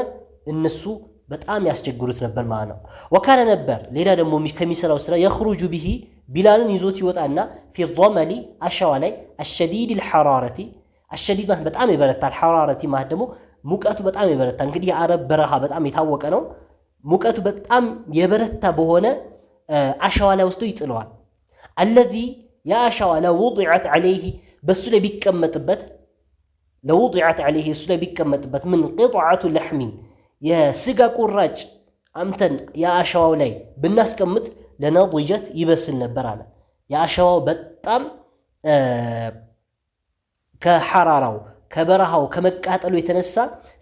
እነሱ በጣም ያስቸግሩት ነበር ማለት ነው። ወካነ ነበር ሌላ ደግሞ ከሚሰራው ስራ የኽሩጁ ቢሂ ቢላልን ይዞት ይወጣና ፊ ضመሊ አሸዋ ላይ አሸዲድ ልሐራረቲ አሸዲድ ማለት በጣም የበረታ አልሐራረቲ ማለት ደግሞ ሙቀቱ በጣም የበረታ እንግዲህ የአረብ በረሃ በጣም የታወቀ ነው። ሙቀቱ በጣም የበረታ በሆነ አሸዋ ላይ ወስዶ ይጥለዋል። አለዚ ያ አሸዋ ለውضعت عليه በሱ ላይ ቢቀመጥበት ለውضعت عليه እሱ ላይ ቢቀመጥበት ምን قطعة لحم የስጋ ቁራጭ አምተን ያ አሸዋው ላይ ብናስቀምጥ ለነضجت ይበስል ነበር አለ። ያ አሸዋው በጣም ከሐራራው ከበረሃው ከመቃጠሉ የተነሳ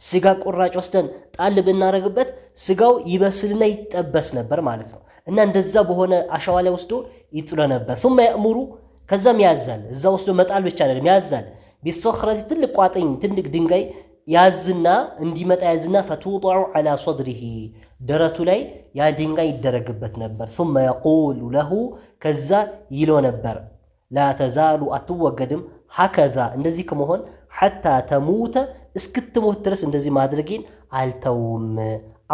ስጋ ቁራጭ ወስደን ጣል ብናረግበት ስጋው ይበስልና ይጠበስ ነበር ማለት ነው። እና እንደዛ በሆነ አሸዋ ላይ ወስዶ ይጥሎ ነበር። ثم يأمر ከዛም ያዛል። እዛ ወስዶ መጣል ብቻ አይደለም ያዛል። ቢሶኽረት ትልቅ ቋጥኝ ትልቅ ድንጋይ ያዝና እንዲመጣ ያዝና فتوضع على صدره ደረቱ ላይ ያ ድንጋይ ይደረግበት ነበር። ثم يقول له ከዛ ይሎ ነበር لا تزال أتوجدم هكذا እንደዚህ ከመሆን حتى تموت እስክትሞት ድረስ እንደዚህ ማድረግን አልተውም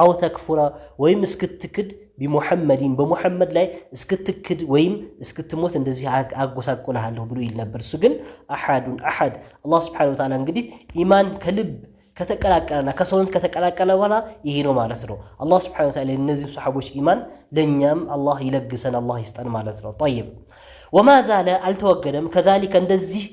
أو تكفر ወይም እስክትክድ بمحمدين በሙሐመድ ላይ እስክትክድ ወይም እስክትሞት እንደዚህ አጎሳቆልሃለሁ ብሎ ይል ነበር። እሱ ግን አሐዱን አሐድ አላህ Subhanahu Wa Ta'ala እንግዲህ ኢማን ከልብ ከተቀላቀለና ከሰውነት ከተቀላቀለ በኋላ ይሄ ነው ማለት ነው። አላህ Subhanahu Wa Ta'ala እነዚህ ሱሐቦች ኢማን ለኛም አላህ ይለግሰን አላህ ይስጠን ማለት ነው። طيب وما زال አልተወገደም كذلك እንደዚህ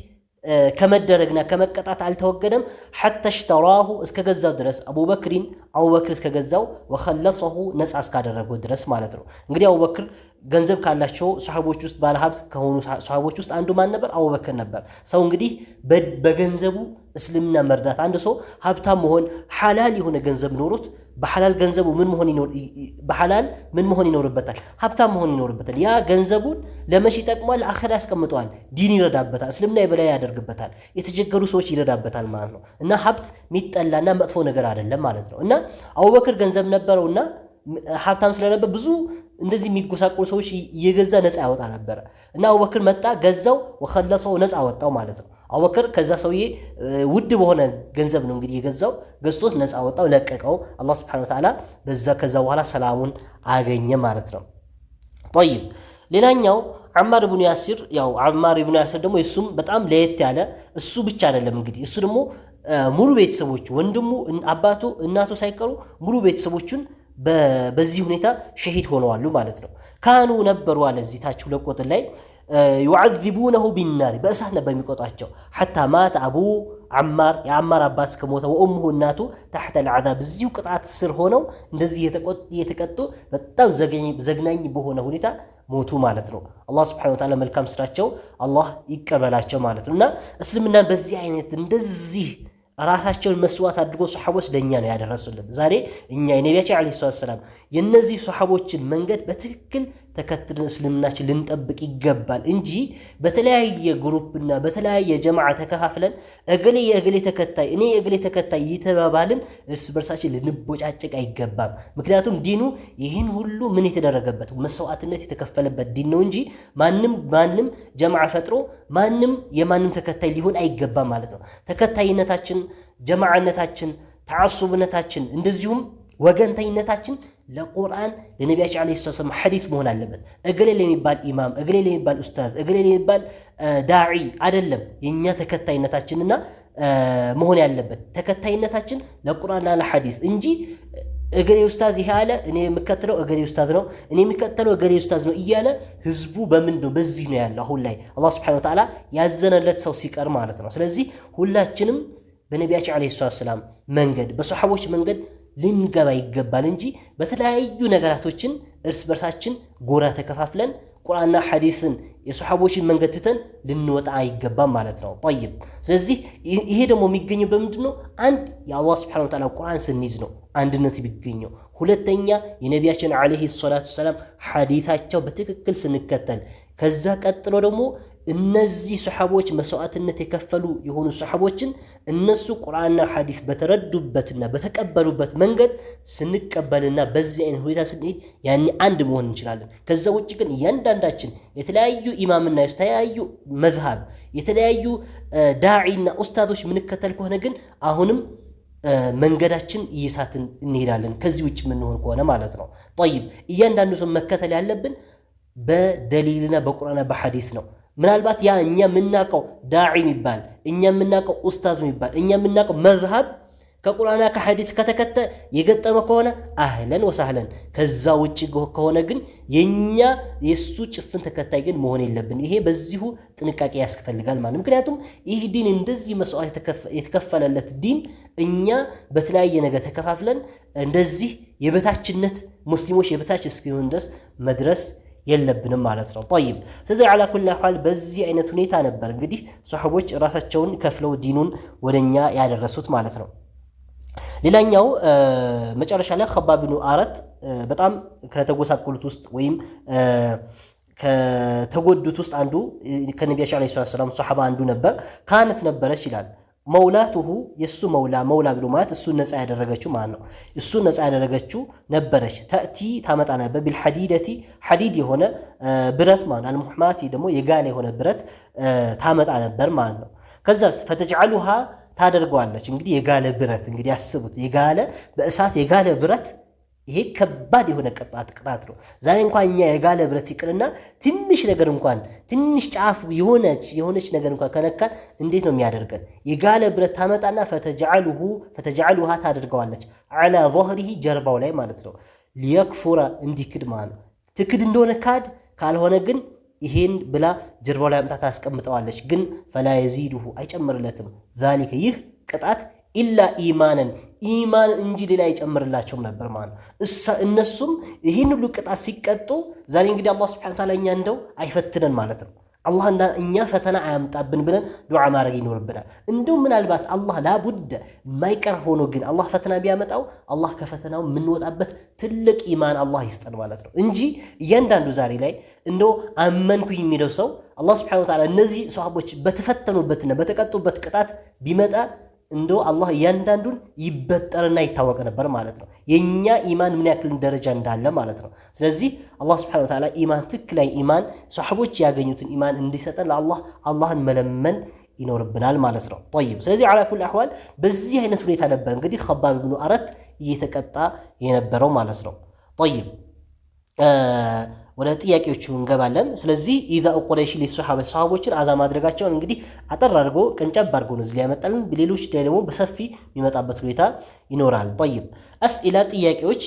ከመደረግና ከመቀጣት አልተወገደም حتى اشتراه እስከገዛው ድረስ አቡበክሪን አቡበክር እስከገዛው وخلصه ነፃ እስካደረገው ድረስ ማለት ነው። እንግዲህ አቡበክር ገንዘብ ካላቸው ሱሐቦች ውስጥ ባለሀብት ከሆኑ ሱሐቦች ውስጥ አንዱ ማን ነበር? አቡበክር ነበር። ሰው እንግዲህ በገንዘቡ እስልምና መርዳት አንድ ሰው ሀብታም መሆን ሐላል የሆነ ገንዘብ ኖሮት በሐላል ገንዘቡ ምን መሆን ይኖርበታል? ሀብታም መሆን ይኖርበታል። ያ ገንዘቡን ለመሽ ይጠቅማል፣ ለአኺራ ያስቀምጠዋል፣ ዲን ይረዳበታል፣ እስልምና የበላይ ያደርግበታል፣ የተቸገሩ ሰዎች ይረዳበታል ማለት ነው። እና ሀብት የሚጠላና መጥፎ ነገር አይደለም ማለት ነው። እና አቡበክር ገንዘብ ነበረውና ሀብታም ስለነበር ብዙ እንደዚህ የሚጎሳቆሉ ሰዎች እየገዛ ነፃ ያወጣ ነበር። እና አቡበክር መጣ ገዛው ወኸለሰው ነፃ ወጣው ማለት ነው። አቡበክር ከዛ ሰውዬ ውድ በሆነ ገንዘብ ነው እንግዲህ የገዛው ገዝቶት ነፃ ወጣው ለቀቀው። አላህ Subhanahu Wa Ta'ala ከዛ በኋላ ሰላሙን አገኘ ማለት ነው። طيب ሌላኛው አማር ኢብኑ ያሲር ያው አማር ኢብኑ ያሲር ደግሞ እሱም በጣም ለየት ያለ እሱ ብቻ አይደለም እንግዲህ እሱ ደግሞ ሙሉ ቤተሰቦቹ ወንድሙ አባቱ እናቱ ሳይቀሩ ሙሉ ቤተሰቦቹን በዚህ ሁኔታ ሸሂድ ሆነዋል ማለት ነው። ካኑ ነበሩ አለ እዚህ ታች ለቆጥ ላይ يعذبونه بالنار በእሳት ነበር የሚቆጣቸው حتى مات ابو عمار የአማር አባስ ከሞተ وامه እናቱ تحت العذاب እዚሁ ቅጣት ስር ሆነው እንደዚህ የተቀጡ በጣም ዘግናኝ በሆነ ሁኔታ ሞቱ ማለት ነው። አላህ Subhanahu Wa Ta'ala መልካም ስራቸው አላህ ይቀበላቸው ማለት ነውና እስልምና በዚህ አይነት እንደዚህ ራሳቸውን መስዋዕት አድርጎ ሱሐቦች ለኛ ነው ያደረሱልን። ዛሬ እኛ የነቢያችን አለይሂ ሰላም የነዚህ ሱሐቦችን መንገድ በትክክል ተከትለን እስልምናችን ልንጠብቅ ይገባል እንጂ በተለያየ ግሩፕና በተለያየ ጀማዓ ተከፋፍለን እገሌ የእገሌ ተከታይ እኔ የእገሌ ተከታይ ይተባባልን እርስ በርሳችን ልንቦጫጨቅ አይገባም። ምክንያቱም ዲኑ ይህን ሁሉ ምን የተደረገበት መስዋዕትነት የተከፈለበት ዲን ነው እንጂ ማንም ጀማዓ ፈጥሮ ማንም የማንም ተከታይ ሊሆን አይገባም ማለት ነው። ተከታይነታችን ጀማዓነታችን ተዓሱብነታችን እንደዚሁም ወገንተኝነታችን ለቁርአን ለነቢያችን አለይሂ ሰላም ሐዲስ መሆን አለበት። እገሌ ለሚባል ኢማም እገሌ ለሚባል ኡስታዝ እገሌ ለሚባል ዳዒ አይደለም። የኛ ተከታይነታችንና መሆን ያለበት ተከታይነታችን ለቁርአንና ለሐዲስ እንጂ እገሌ ኡስታዝ ይሄ አለ እኔ የምከተለው እገሌ ኡስታዝ ነው እኔ የምከተለው እገሌ ኡስታዝ ነው እያለ ህዝቡ በምን ነው በዚህ ነው ያለው። አሁን ላይ አላህ Subhanahu Wa Ta'ala ያዘነለት ሰው ሲቀር ማለት ነው። ስለዚህ ሁላችንም በነቢያችን አለይሂ ሰላም መንገድ በሱሐቦች መንገድ ልንገባ ይገባል እንጂ በተለያዩ ነገራቶችን እርስ በርሳችን ጎራ ተከፋፍለን ቁርአንና ሐዲስን የሱሐቦችን መንገድ ትተን ልንወጣ አይገባም ማለት ነው። طيب ስለዚህ ይሄ ደግሞ የሚገኘው በምንድነው? አንድ የአላህ Subhanahu Wa Ta'ala ቁርአን ስንይዝ ነው አንድነት የሚገኘው። ሁለተኛ የነቢያችን አለይሂ ሰላቱ ሰላም ሐዲሳቸው በትክክል ስንከተል፣ ከዛ ቀጥሎ ደግሞ እነዚህ ሱሐቦች መስዋዕትነት የከፈሉ የሆኑ ሱሐቦችን እነሱ ቁርአንና ሐዲስ በተረዱበትና በተቀበሉበት መንገድ ስንቀበልና በዚህ አይነት ሁኔታ ስንሄድ ያኔ አንድ መሆን እንችላለን። ከዛ ውጭ ግን እያንዳንዳችን የተለያዩ ኢማምና የተለያዩ መዝሃብ የተለያዩ ዳዒና ኡስታዞች ምንከተል ከሆነ ግን አሁንም መንገዳችን እየሳትን እንሄዳለን ከዚህ ውጭ ምንሆን ከሆነ ማለት ነው። طيب እያንዳንዱ ሰው መከተል ያለብን በደሊልና በቁርአንና በሐዲስ ነው። ምናልባት ያ እኛ የምናውቀው ዳዒ የሚባል እኛ የምናውቀው ኡስታዝ የሚባል እኛ የምናውቀው መዝሃብ ከቁርአንና ከሐዲስ ከተከተ የገጠመ ከሆነ አህለን ወሳህለን። ከዛ ውጭ ከሆነ ግን የኛ የሱ ጭፍን ተከታይ ግን መሆን የለብን። ይሄ በዚሁ ጥንቃቄ ያስፈልጋል ማለት። ምክንያቱም ይህ ዲን እንደዚህ መስዋዕት የተከፈለለት ዲን እኛ በተለያየ ነገር ተከፋፍለን እንደዚህ የበታችነት ሙስሊሞች የበታች እስኪሆን ድረስ መድረስ የለብንም ማለት ነው። طيب ስለዚህ على كل حال በዚህ አይነት ሁኔታ ነበር እንግዲህ ሱሐቦች ራሳቸውን ከፍለው ዲኑን ወደኛ ያደረሱት ማለት ነው። ሌላኛው መጨረሻ ላይ ኸባብ ብኑ አረት በጣም ከተጎሳቆሉት ውስጥ ወይም ከተጎዱት ውስጥ አንዱ ከነቢያችን አለይሂ ሰላም ሱሐባ አንዱ ነበር። ካነት ነበረች ይላል መውላቱሁ የሱ መውላ ብሎ ማለት እሱ ነፃ ያደረገችው ማለት ነው። እሱ ነፃ ያደረገችው ነበረች። ተእቲ ታመጣ ነበር ቢልሐዲደቲ ሐዲድ የሆነ ብረት ማለት አልሙህማቲ ደግሞ የጋለ የሆነ ብረት ታመጣ ነበር ማለት ነው። ከዛስ ፈተጅዐሉሃ ታደርገዋለች። እንግዲህ የጋለ ብረት እንግዲህ ያስቡት፣ የጋለ በእሳት የጋለ ብረት ይሄ ከባድ የሆነ ቅጣት ነው። ዛሬ እንኳን እኛ የጋለ ብረት ይቅርና ትንሽ ነገር እንኳን ትንሽ ጫፉ የሆነች ነገር እንኳን ከነካን እንዴት ነው የሚያደርገን? የጋለ ብረት ታመጣና ፈተጅዐሉሃ ታደርገዋለች ዐላ ظهره ጀርባው ላይ ማለት ነው። ሊየክፉረ እንዲክድ ማለት ነው። ትክድ እንደሆነ ካድ፣ ካልሆነ ግን ይሄን ብላ ጀርባው ላይ አምጣታ አስቀምጠዋለች። ግን ፈላ የዚዱሁ አይጨምርለትም ዛሊከ ይህ ቅጣት ኢላ ኢማንን እንጂ ሌላ አይጨምርላቸውም ነበር ማለት ነው። እነሱም ይህን ሁሉ ቅጣት ሲቀጡ ዛሬ እንግዲህ አላህ ሱብሓነሁ ወተዓላ እኛ እንደው አይፈትነን ማለት ነው። አላህና እኛ ፈተና አያምጣብን ብለን ዱዓ ማድረግ ይኖርብናል። እንደው ምናልባት አላህ ላቡደ የማይቀር ሆኖ ግን አላህ ፈተና ቢያመጣው አላህ ከፈተናው የምንወጣበት ትልቅ ኢማን አላህ ይስጠን ማለት ነው እንጂ እያንዳንዱ ዛሬ ላይ እንደው አመንኩኝ የሚለው ሰው አላህ ሱብሓነሁ ወተዓላ እነዚህ ሰሃቦች በተፈተኑበትና በተቀጡበት ቅጣት ቢመጣ እንደው አላህ እያንዳንዱን ይበጠርና ይታወቅ ነበር ማለት ነው። የኛ ኢማን ምን ያክል ደረጃ እንዳለ ማለት ነው። ስለዚህ አላህ Subhanahu Wa Ta'ala ኢማን ትክክለኛ ኢማን ሰሃቦች ያገኙትን ኢማን እንዲሰጠን አላህን መለመን ይኖርብናል ማለት ነው። طيب ስለዚህ على كل احوال በዚህ አይነት ሁኔታ ነበር እንግዲህ ኸባብ ብኑ አረት እየተቀጣ የነበረው ማለት ነው። طيب ወደ ጥያቄዎቹ እንገባለን። ስለዚህ ኢዛ ቁረይሽ ለሰሃቦችን አዛ ማድረጋቸውን እንግዲህ አጠር አድርጎ ቀንጨብ አድርጎ ነው እዚህ ያመጣልን። በሌሎች ደግሞ በሰፊ የሚመጣበት ሁኔታ ይኖራል። طيب አስኢላ ጥያቄዎች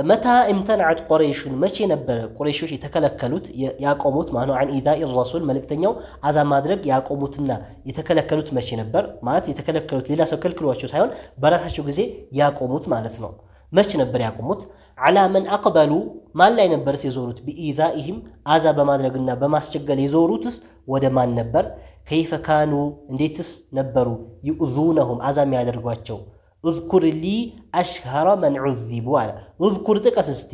መታ امتنعت قريش መቼ ነበር ቁረይሾች የተከለከሉት ያቆሙት ማነው عن ايذاء الرسول መልእክተኛው አዛ ማድረግ ያቆሙትና የተከለከሉት መቼ ነበር ማለት የተከለከሉት ሌላ ሰው ከልክሏቸው ሳይሆን በራሳቸው ጊዜ ያቆሙት ማለት ነው። መቼ ነበር ያቆሙት? على من اقبلوا ማን ላይ ነበር ሲዞሩት بإيذائهم አዛ በማድረግና በማስቸገል የዞሩትስ ወደ ማን ነበር? كيف كانوا እንዴትስ ነበሩ يؤذونهم አዛ የሚያደርጓቸው? اذكر لي اشهر من عذبوا على اذكر ጥቀስ እስቲ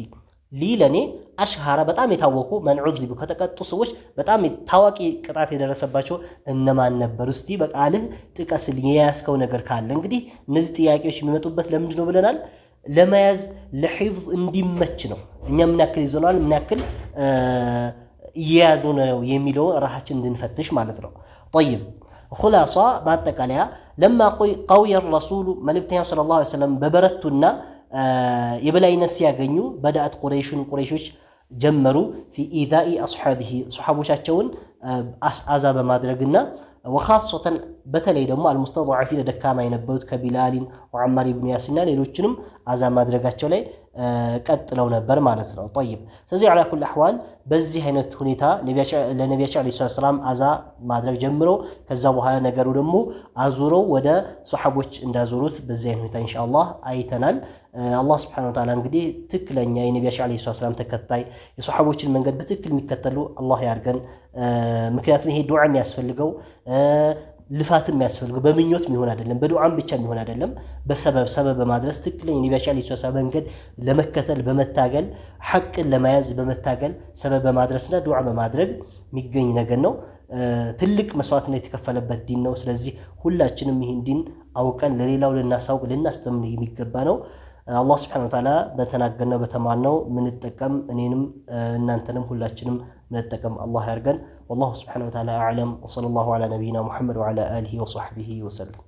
لي ለኔ አሽሃራ በጣም የታወቁ من عذبوا ከተቀጡ ሰዎች በጣም ታዋቂ ቅጣት የደረሰባቸው እነማን ነበሩ? እስቲ በቃልህ ጥቀስልኝ የያዝከው ነገር ካለ። እንግዲህ እነዚህ ጥያቄዎች የሚመጡበት ለምንድን ነው ብለናል? ለመያዝ ለሂፍዝ እንዲመች ነው። እኛ ምን ያክል ይዘናል ምን ያክል እየያዙ ነው የሚለው ራሳችን እንድንፈትሽ ማለት ነው። طيب خلاصة በአጠቃላይ لما قوي الرسول መልእክተኛው ሰለላሁ ዐለይሂ ወሰለም በበረቱና የበላይነት ሲያገኙ بدأت ቁረይሾች ጀመሩ في إيذاء أصحابه صحابዎቻቸውን አዛ በማድረግና وخاصة በተለይ ደግሞ المستضعفين ደካማ የነበሩት ከቢላልን ወዓማር ኢብኑ ያሲርና ሌሎችንም አዛ ማድረጋቸው ላይ ቀጥለው ነበር ማለት ነው። طيب ስለዚህ على كل احوال በዚህ አይነት ሁኔታ ለነቢያችን አለይሂ ሰላም አዛ ማድረግ ጀምሮ ከዛ በኋላ ነገሩ ደግሞ አዙረው ወደ ሱሐቦች እንዳዞሩት በዚህ አይነት ሁኔታ ኢንሻአላህ አይተናል። አላህ Subhanahu Wa Ta'ala እንግዲህ ትክክለኛ የነቢያችን አለይሂ ሰላም ተከታይ የሱሐቦችን መንገድ በትክክል የሚከተሉ አላህ ያርገን። ምክንያቱም ይሄ ዱዓ የሚያስፈልገው ልፋትም የሚያስፈልገው በምኞት የሚሆን አይደለም፣ በዱዓም ብቻ የሚሆን አይደለም። በሰበብ በማድረስ ትክክለኛ የነቢያችን አለይሂ ሰላም መንገድ ለመከተል በመታገል ሐቅን ለመያዝ በመታገል ሰበብ በማድረስና ዱዓ በማድረግ የሚገኝ ነገር ነው። ትልቅ መስዋዕትነት የተከፈለበት ዲን ነው። ስለዚህ ሁላችንም ይህን ዲን አውቀን ለሌላው ልናሳውቅ ልናስተምር የሚገባ ነው። አላህ Subhanahu Wa Ta'ala በተናገርነው በተማርነው ምንጠቀም እኔንም እናንተንም ሁላችንም ምንጠቀም አላህ ያርገን። والله سبحانه وتعالى أعلم وصلى الله على نبينا محمد وعلى آله وصحبه وسلم.